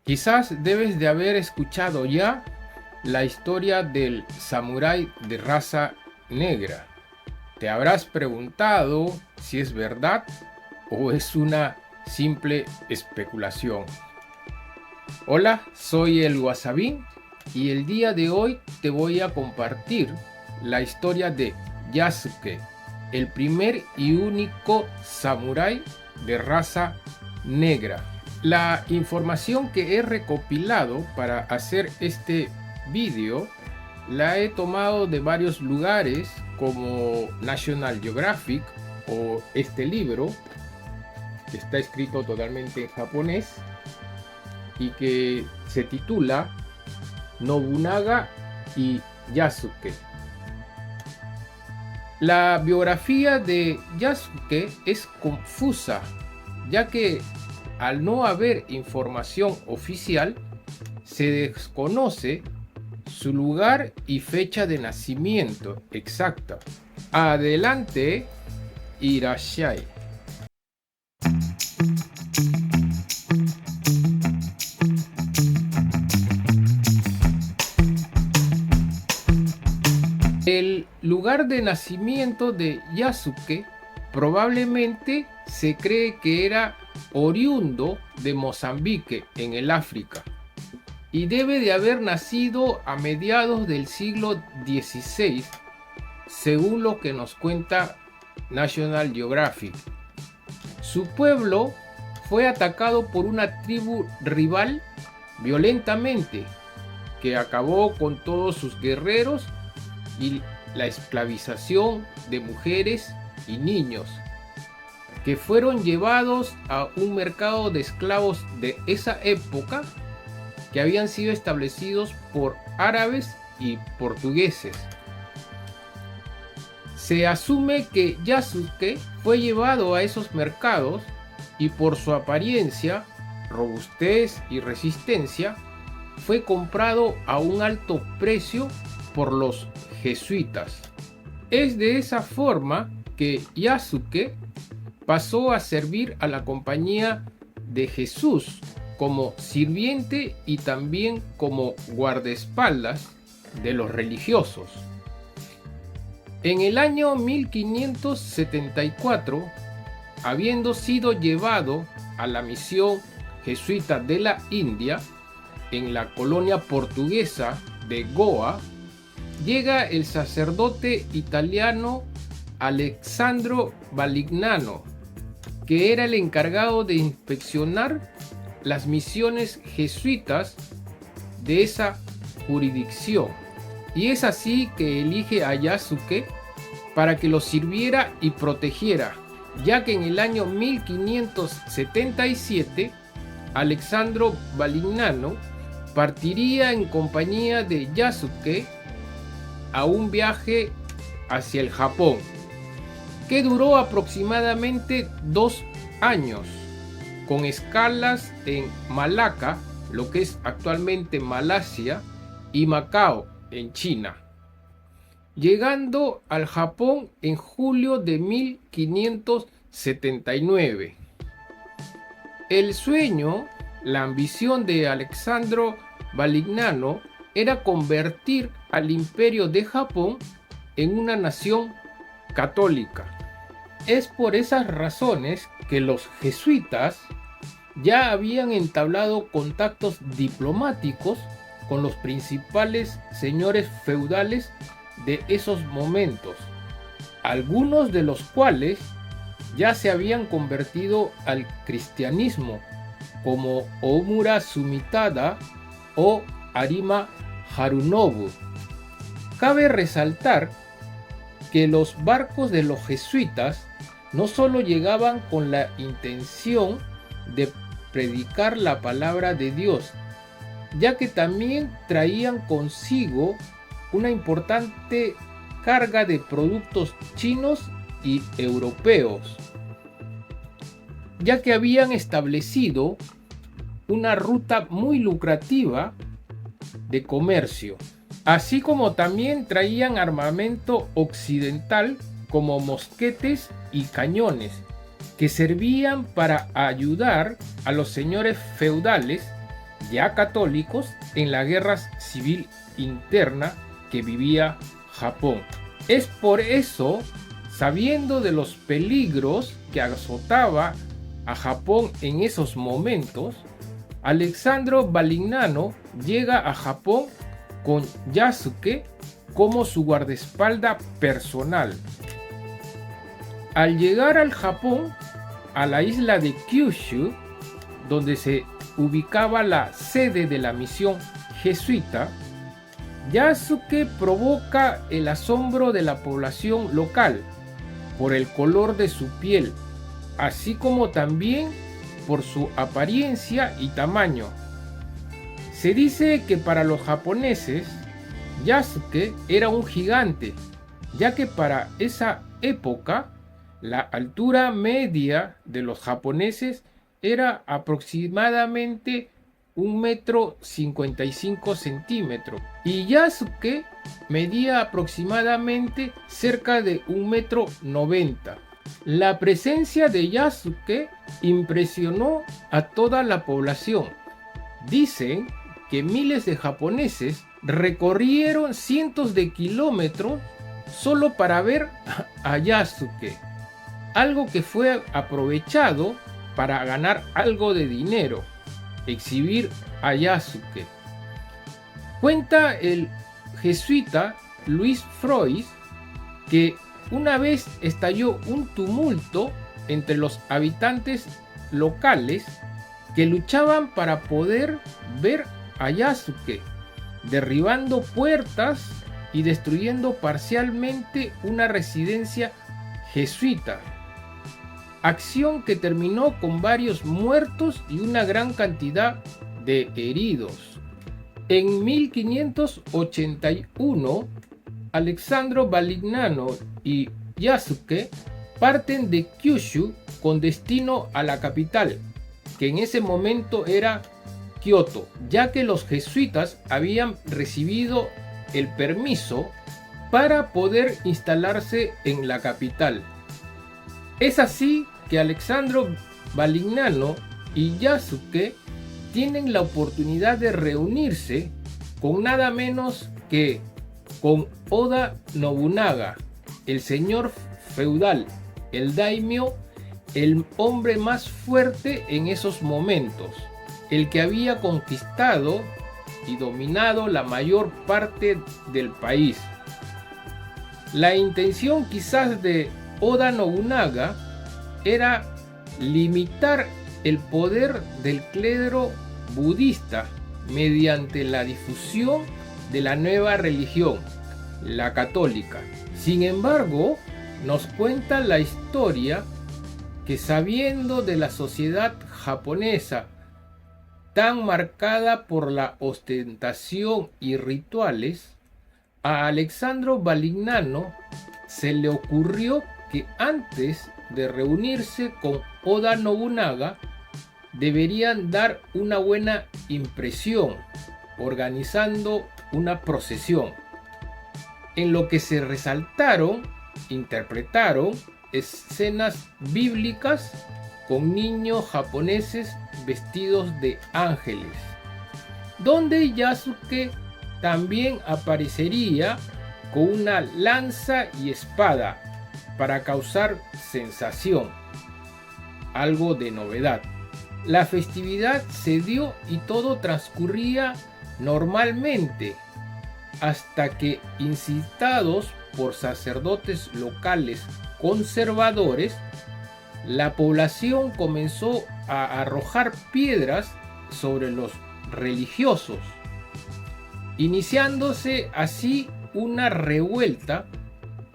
Quizás debes de haber escuchado ya la historia del samurái de raza negra. Te habrás preguntado si es verdad o es una simple especulación. Hola, soy el Wasabin y el día de hoy te voy a compartir la historia de Yasuke, el primer y único samurái de raza negra. La información que he recopilado para hacer este vídeo la he tomado de varios lugares como National Geographic o este libro que está escrito totalmente en japonés y que se titula Nobunaga y Yasuke. La biografía de Yasuke es confusa, ya que al no haber información oficial, se desconoce su lugar y fecha de nacimiento exacta. Adelante, irashai. El lugar de nacimiento de Yasuke probablemente se cree que era oriundo de Mozambique en el África y debe de haber nacido a mediados del siglo XVI, según lo que nos cuenta National Geographic. Su pueblo fue atacado por una tribu rival violentamente, que acabó con todos sus guerreros y la esclavización de mujeres y niños, que fueron llevados a un mercado de esclavos de esa época que habían sido establecidos por árabes y portugueses. Se asume que Yasuke fue llevado a esos mercados y por su apariencia, robustez y resistencia, fue comprado a un alto precio por los jesuitas. Es de esa forma que Yasuke pasó a servir a la compañía de Jesús como sirviente y también como guardaespaldas de los religiosos. En el año 1574, habiendo sido llevado a la misión jesuita de la India, en la colonia portuguesa de Goa, llega el sacerdote italiano Alessandro Valignano, que era el encargado de inspeccionar las misiones jesuitas de esa jurisdicción. Y es así que elige a Yasuke para que lo sirviera y protegiera, ya que en el año 1577 Alessandro Valignano partiría en compañía de Yasuke a un viaje hacia el Japón, que duró aproximadamente 2 años, con escalas en Malaca, lo que es actualmente Malasia, y Macao, en China, llegando al Japón en julio de 1579. El sueño, la ambición de Alessandro Valignano era convertir al imperio de Japón en una nación católica. Es por esas razones que los jesuitas ya habían entablado contactos diplomáticos con los principales señores feudales de esos momentos, algunos de los cuales ya se habían convertido al cristianismo, como Omura Sumitada o Arima Harunobu. Cabe resaltar que los barcos de los jesuitas no solo llegaban con la intención de predicar la palabra de Dios, ya que también traían consigo una importante carga de productos chinos y europeos, ya que habían establecido una ruta muy lucrativa de comercio, así como también traían armamento occidental como mosquetes y cañones, que servían para ayudar a los señores feudales ya católicos, en la guerra civil interna que vivía Japón. Es por eso, sabiendo de los peligros que azotaba a Japón en esos momentos, Alessandro Valignano llega a Japón con Yasuke como su guardaespaldas personal. Al llegar al Japón, a la isla de Kyushu, donde se ubicaba la sede de la misión jesuita, Yasuke provoca el asombro de la población local por el color de su piel, así como también por su apariencia y tamaño. Se dice que para los japoneses, Yasuke era un gigante, ya que para esa época la altura media de los japoneses era aproximadamente 1,55 m y Yasuke medía aproximadamente cerca de 1,90 m. La presencia de Yasuke impresionó a toda la población. Dicen que miles de japoneses recorrieron cientos de kilómetros solo para ver a Yasuke, algo que fue aprovechado para ganar algo de dinero, exhibir a Yasuke. Cuenta el jesuita Luis Frois que una vez estalló un tumulto entre los habitantes locales que luchaban para poder ver a Yasuke, derribando puertas y destruyendo parcialmente una residencia jesuita. Acción que terminó con varios muertos y una gran cantidad de heridos. En 1581, Alessandro Valignano y Yasuke parten de Kyushu con destino a la capital, que en ese momento era Kioto, ya que los jesuitas habían recibido el permiso para poder instalarse en la capital. Es así que Alessandro Valignano y Yasuke tienen la oportunidad de reunirse con nada menos que con Oda Nobunaga, el señor feudal, el daimyo, el hombre más fuerte en esos momentos, el que había conquistado y dominado la mayor parte del país. La intención quizás de Oda Nobunaga era limitar el poder del clero budista mediante la difusión de la nueva religión, la católica. Sin embargo, nos cuenta la historia que, sabiendo de la sociedad japonesa tan marcada por la ostentación y rituales, a Alessandro Valignano se le ocurrió que antes de reunirse con Oda Nobunaga deberían dar una buena impresión organizando una procesión, en lo que se interpretaron escenas bíblicas con niños japoneses vestidos de ángeles, donde Yasuke también aparecería con una lanza y espada para causar sensación, algo de novedad. La festividad se dio y todo transcurría normalmente, hasta que, incitados por sacerdotes locales conservadores, la población comenzó a arrojar piedras sobre los religiosos, iniciándose así una revuelta,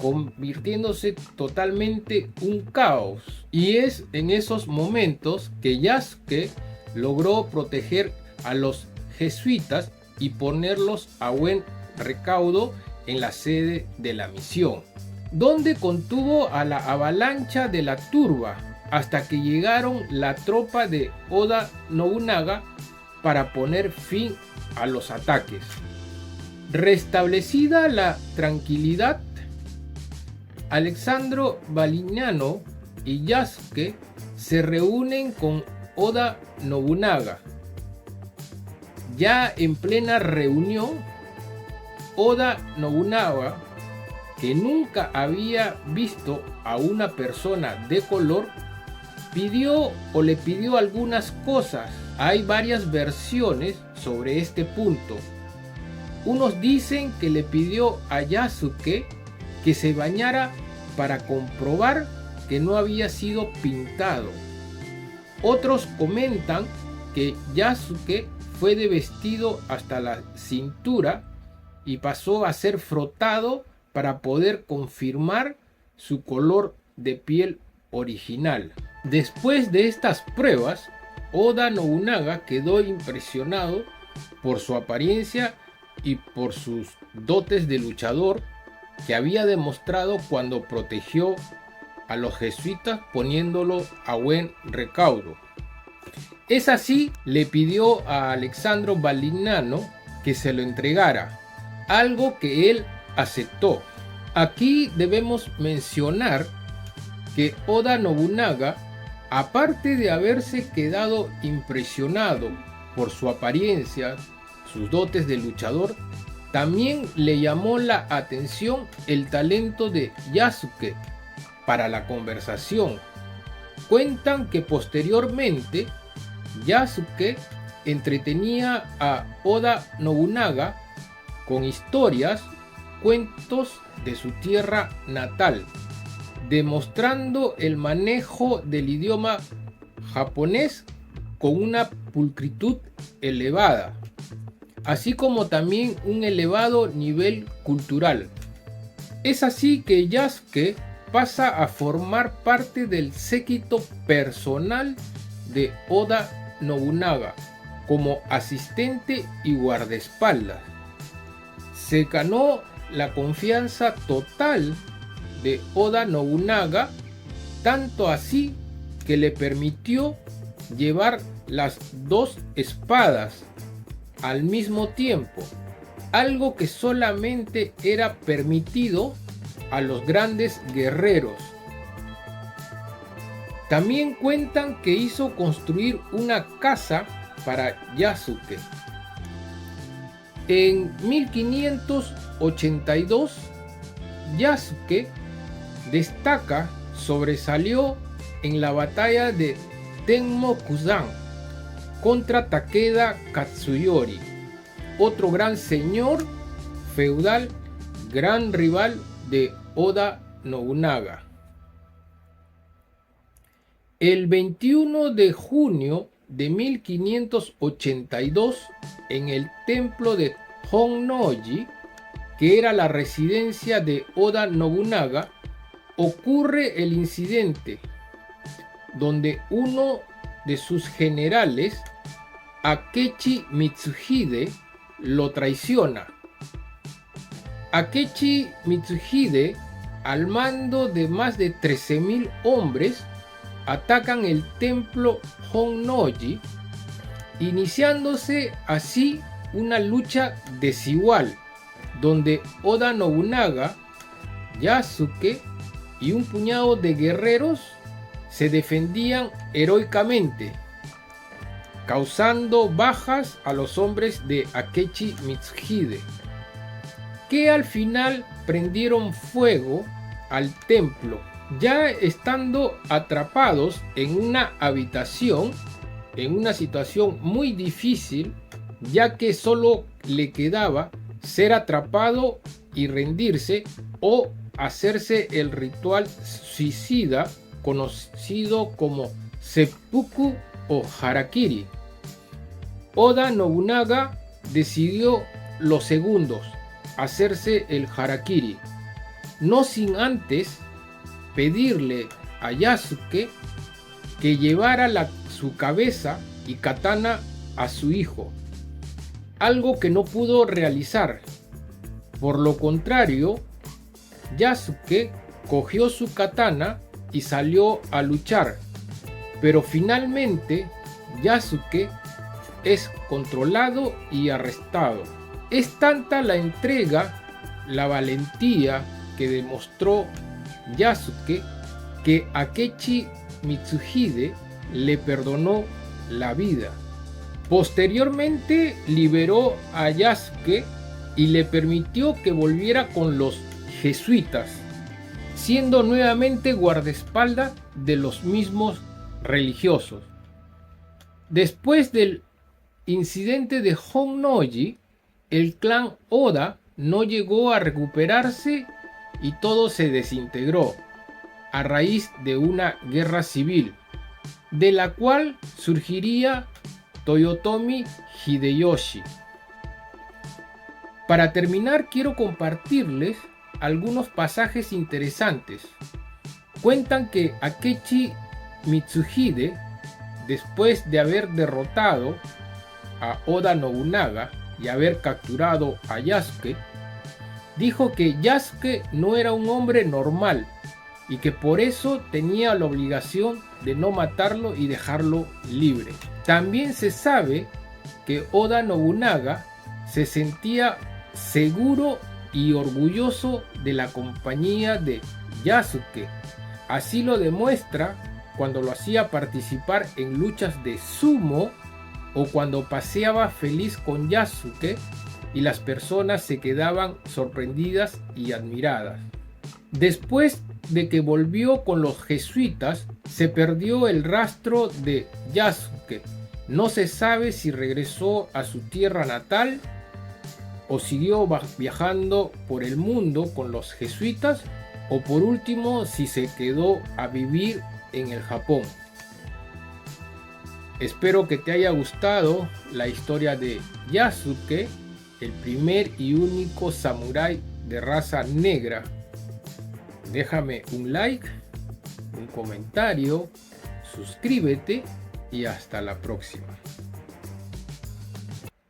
convirtiéndose totalmente un caos. Y es en esos momentos que Yasuke logró proteger a los jesuitas y ponerlos a buen recaudo en la sede de la misión, donde contuvo a la avalancha de la turba hasta que llegaron la tropa de Oda Nobunaga para poner fin a los ataques. Restablecida la tranquilidad, Alessandro Valignano y Yasuke se reúnen con Oda Nobunaga Ya en plena reunión, Oda Nobunaga, que nunca había visto a una persona de color, le pidió algunas cosas. Hay varias versiones sobre este punto. Unos dicen que le pidió a Yasuke que se bañara para comprobar que no había sido pintado. Otros comentan que Yasuke fue de vestido hasta la cintura y pasó a ser frotado para poder confirmar su color de piel original. Después de estas pruebas, Oda Nobunaga quedó impresionado por su apariencia y por sus dotes de luchador que había demostrado cuando protegió a los jesuitas poniéndolo a buen recaudo. Es así, le pidió a Alessandro Valignano que se lo entregara, algo que él aceptó. Aquí debemos mencionar que Oda Nobunaga, aparte de haberse quedado impresionado por su apariencia, sus dotes de luchador, también le llamó la atención el talento de Yasuke para la conversación. Cuentan que posteriormente Yasuke entretenía a Oda Nobunaga con historias, cuentos de su tierra natal, demostrando el manejo del idioma japonés con una pulcritud elevada, así como también un elevado nivel cultural. Es así que Yasuke pasa a formar parte del séquito personal de Oda Nobunaga como asistente y guardaespaldas. Se ganó la confianza total de Oda Nobunaga, tanto así que le permitió llevar las dos espadas al mismo tiempo, algo que solamente era permitido a los grandes guerreros. También cuentan que hizo construir una casa para Yasuke. En 1582, Yasuke sobresalió en la batalla de Tenmokusan contra Takeda Katsuyori, otro gran señor feudal, gran rival de Oda Nobunaga. El 21 de junio de 1582, en el templo de Honnoji, que era la residencia de Oda Nobunaga, ocurre el incidente donde uno de sus generales, Akechi Mitsuhide, lo traiciona. Akechi Mitsuhide, al mando de más de 13.000 hombres, atacan el templo Honnoji, iniciándose así una lucha desigual, donde Oda Nobunaga, Yasuke y un puñado de guerreros se defendían heroicamente, causando bajas a los hombres de Akechi Mitsuhide, que al final prendieron fuego al templo. Ya estando atrapados en una habitación, en una situación muy difícil, ya que solo le quedaba ser atrapado y rendirse o hacerse el ritual suicida conocido como seppuku o harakiri. Oda Nobunaga decidió los segundos, hacerse el harakiri, no sin antes pedirle a Yasuke que llevara su cabeza y katana a su hijo, algo que no pudo realizar. Por lo contrario, Yasuke cogió su katana y salió a luchar, pero finalmente Yasuke es controlado y arrestado. Es tanta la entrega, la valentía que demostró Yasuke, que Akechi Mitsuhide le perdonó la vida. Posteriormente liberó a Yasuke y le permitió que volviera con los jesuitas, siendo nuevamente guardaespaldas de los mismos religiosos. Después del incidente de Honnouji, el clan Oda no llegó a recuperarse y todo se desintegró a raíz de una guerra civil, de la cual surgiría Toyotomi Hideyoshi. Para terminar, quiero compartirles algunos pasajes interesantes. Cuentan que Akechi Mitsuhide, después de haber derrotado a Oda Nobunaga y haber capturado a Yasuke, dijo que Yasuke no era un hombre normal y que por eso tenía la obligación de no matarlo y dejarlo libre. También se sabe que Oda Nobunaga se sentía seguro y orgulloso de la compañía de Yasuke. Así lo demuestra cuando lo hacía participar en luchas de sumo o cuando paseaba feliz con Yasuke y las personas se quedaban sorprendidas y admiradas. Después de que volvió con los jesuitas, se perdió el rastro de Yasuke. No se sabe si regresó a su tierra natal o siguió viajando por el mundo con los jesuitas, o por último si se quedó a vivir en el Japón. Espero que te haya gustado la historia de Yasuke, el primer y único samurái de raza negra. Déjame un like, un comentario, suscríbete y hasta la próxima.